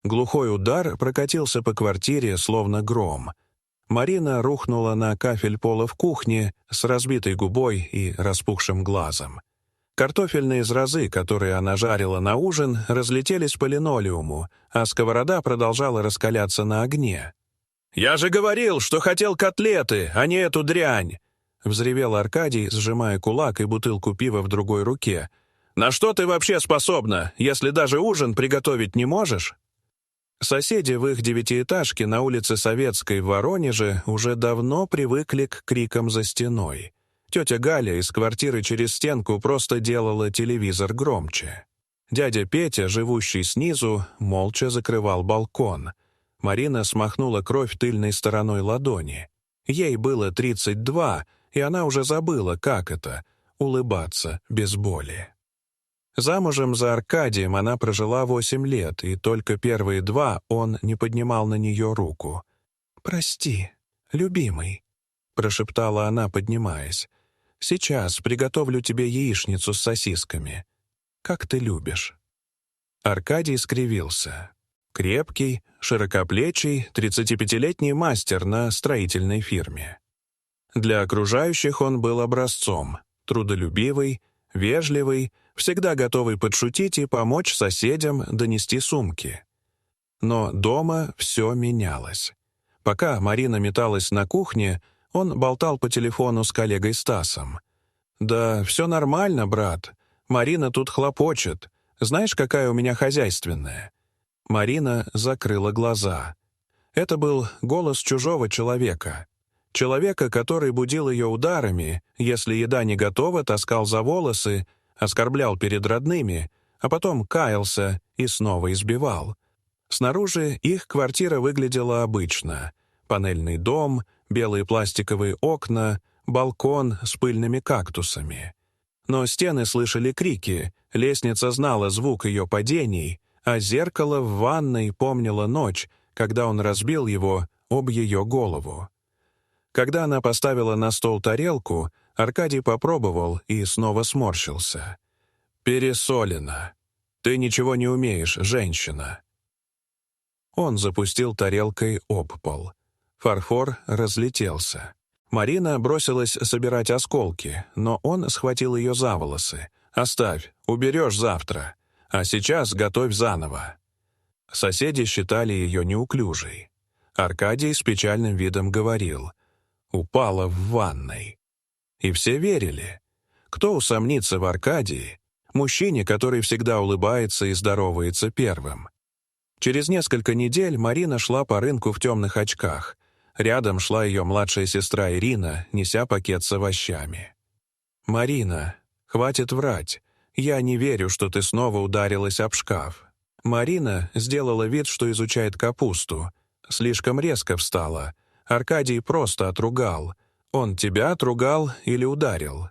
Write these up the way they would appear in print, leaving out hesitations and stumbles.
Глухой удар прокатился по квартире, словно гром. Марина рухнула на кафель пола в кухне с разбитой губой и распухшим глазом. Картофельные зразы, которые она жарила на ужин, разлетелись по линолеуму, а сковорода продолжала раскаляться на огне. «Я же говорил, что хотел котлеты, а не эту дрянь!» — взревел Аркадий, сжимая кулак и бутылку пива в другой руке. «На что ты вообще способна, если даже ужин приготовить не можешь?» Соседи в их девятиэтажке на улице Советской в Воронеже уже давно привыкли к крикам за стеной. Тетя Галя из квартиры через стенку просто делала телевизор громче. Дядя Петя, живущий снизу, молча закрывал балкон. Марина смахнула кровь тыльной стороной ладони. Ей было 32, и она уже забыла, как это — улыбаться без боли. Замужем за Аркадием она прожила 8 лет, и только первые 2 он не поднимал на нее руку. «Прости, любимый», — прошептала она, поднимаясь. «Сейчас приготовлю тебе яичницу с сосисками. Как ты любишь». Аркадий скривился. Крепкий, широкоплечий, 35-летний мастер на строительной фирме. Для окружающих он был образцом, трудолюбивый, вежливый, всегда готовый подшутить и помочь соседям донести сумки. Но дома все менялось. Пока Марина металась на кухне, он болтал по телефону с коллегой Стасом. «Да все нормально, брат. Марина тут хлопочет. Знаешь, какая у меня хозяйственная?» Марина закрыла глаза. Это был голос чужого человека. Человека, который будил ее ударами, если еда не готова, таскал за волосы, оскорблял перед родными, а потом каялся и снова избивал. Снаружи их квартира выглядела обычно. Панельный дом, белые пластиковые окна, балкон с пыльными кактусами. Но стены слышали крики, лестница знала звук ее падений, а зеркало в ванной помнило ночь, когда он разбил его об ее голову. Когда она поставила на стол тарелку, Аркадий попробовал и снова сморщился. «Пересолено. Ты ничего не умеешь, женщина». Он запустил тарелкой об пол. Фарфор разлетелся. Марина бросилась собирать осколки, но он схватил ее за волосы. «Оставь, уберешь завтра. А сейчас готовь заново». Соседи считали ее неуклюжей. Аркадий с печальным видом говорил: «Упала в ванной». И все верили. Кто усомнится в Аркадии, мужчине, который всегда улыбается и здоровается первым? Через несколько недель Марина шла по рынку в темных очках. Рядом шла ее младшая сестра Ирина, неся пакет с овощами. «Марина, хватит врать. Я не верю, что ты снова ударилась об шкаф». Марина сделала вид, что изучает капусту. Слишком резко встала. Аркадий просто отругал. «Он тебя отругал или ударил?»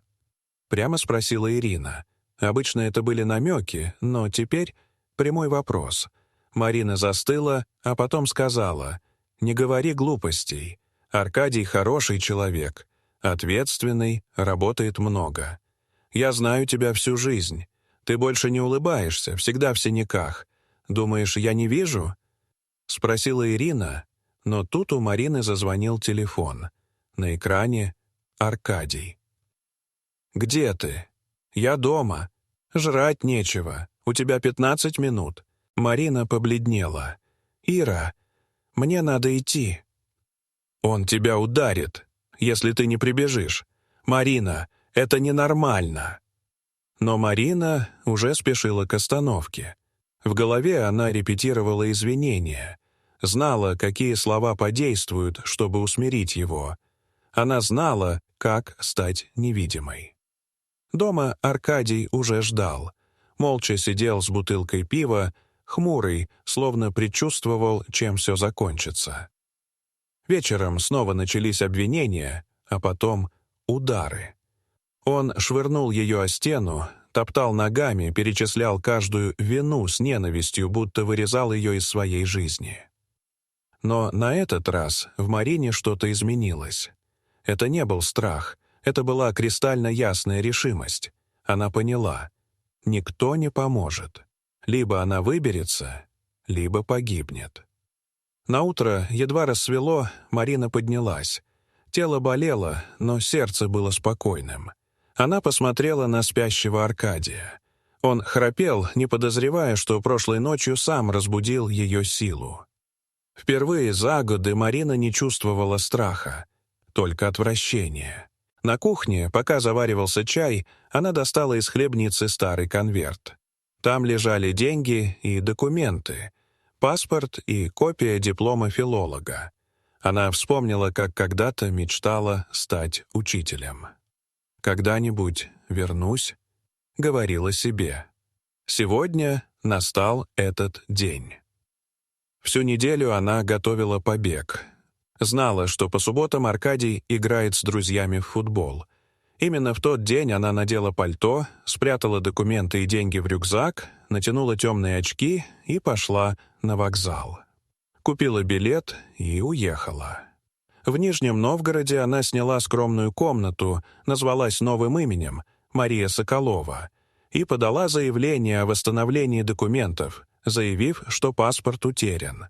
Прямо спросила Ирина. Обычно это были намеки, но теперь прямой вопрос. Марина застыла, а потом сказала: «Не говори глупостей. Аркадий хороший человек, ответственный, работает много. Я знаю тебя всю жизнь. Ты больше не улыбаешься, всегда в синяках. Думаешь, я не вижу?» Спросила Ирина, но тут у Марины зазвонил телефон. На экране Аркадий. «Где ты?» «Я дома. Жрать нечего. У тебя 15 минут». Марина побледнела. «Ира, мне надо идти». «Он тебя ударит, если ты не прибежишь. Марина, это ненормально». Но Марина уже спешила к остановке. В голове она репетировала извинения. Знала, какие слова подействуют, чтобы усмирить его. Она знала, как стать невидимой. Дома Аркадий уже ждал. Молча сидел с бутылкой пива, хмурый, словно предчувствовал, чем все закончится. Вечером снова начались обвинения, а потом удары. Он швырнул ее о стену, топтал ногами, перечислял каждую вину с ненавистью, будто вырезал ее из своей жизни. Но на этот раз в Марине что-то изменилось. Это не был страх, это была кристально ясная решимость. Она поняла: никто не поможет. Либо она выберется, либо погибнет. Наутро, едва рассвело, Марина поднялась. Тело болело, но сердце было спокойным. Она посмотрела на спящего Аркадия. Он храпел, не подозревая, что прошлой ночью сам разбудил ее силу. Впервые за годы Марина не чувствовала страха, только отвращение. На кухне, пока заваривался чай, она достала из хлебницы старый конверт. Там лежали деньги и документы, паспорт и копия диплома филолога. Она вспомнила, как когда-то мечтала стать учителем. «Когда-нибудь вернусь», — говорила себе. Сегодня настал этот день. Всю неделю она готовила побег. Знала, что по субботам Аркадий играет с друзьями в футбол. Именно в тот день она надела пальто, спрятала документы и деньги в рюкзак, натянула темные очки и пошла на вокзал. Купила билет и уехала. В Нижнем Новгороде она сняла скромную комнату, назвалась новым именем Мария Соколова и подала заявление о восстановлении документов, заявив, что паспорт утерян.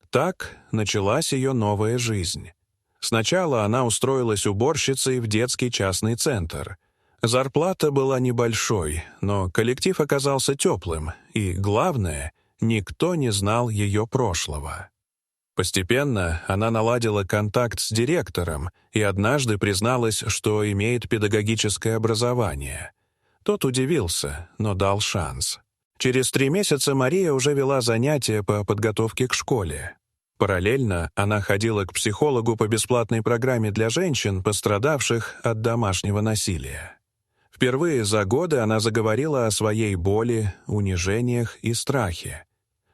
Так началась ее новая жизнь. Сначала она устроилась уборщицей в детский частный центр. Зарплата была небольшой, но коллектив оказался теплым, и, главное, никто не знал ее прошлого. Постепенно она наладила контакт с директором и однажды призналась, что имеет педагогическое образование. Тот удивился, но дал шанс. Через 3 месяца Мария уже вела занятия по подготовке к школе. Параллельно она ходила к психологу по бесплатной программе для женщин, пострадавших от домашнего насилия. Впервые за годы она заговорила о своей боли, унижениях и страхе.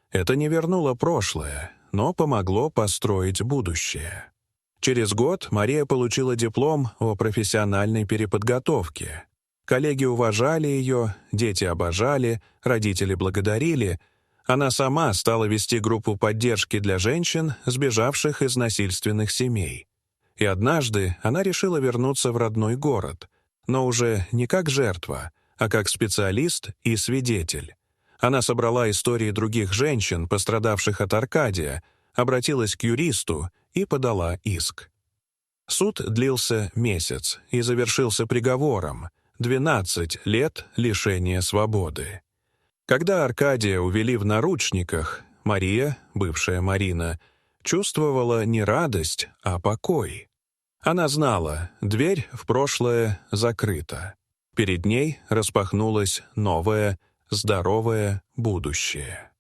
Это не вернуло прошлое, но помогло построить будущее. Через год Мария получила диплом о профессиональной переподготовке. Коллеги уважали ее, дети обожали, родители благодарили. Она сама стала вести группу поддержки для женщин, сбежавших из насильственных семей. И однажды она решила вернуться в родной город, но уже не как жертва, а как специалист и свидетель. Она собрала истории других женщин, пострадавших от Аркадия, обратилась к юристу и подала иск. Суд длился месяц и завершился приговором — 12 лет лишения свободы. Когда Аркадия увели в наручниках, Мария, бывшая Марина, чувствовала не радость, а покой. Она знала, дверь в прошлое закрыта. Перед ней распахнулось новое, здоровое будущее.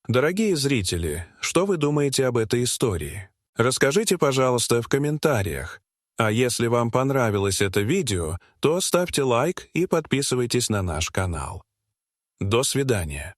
Дорогие зрители, что вы думаете об этой истории? Расскажите, пожалуйста, в комментариях. А если вам понравилось это видео, то ставьте лайк и подписывайтесь на наш канал. До свидания.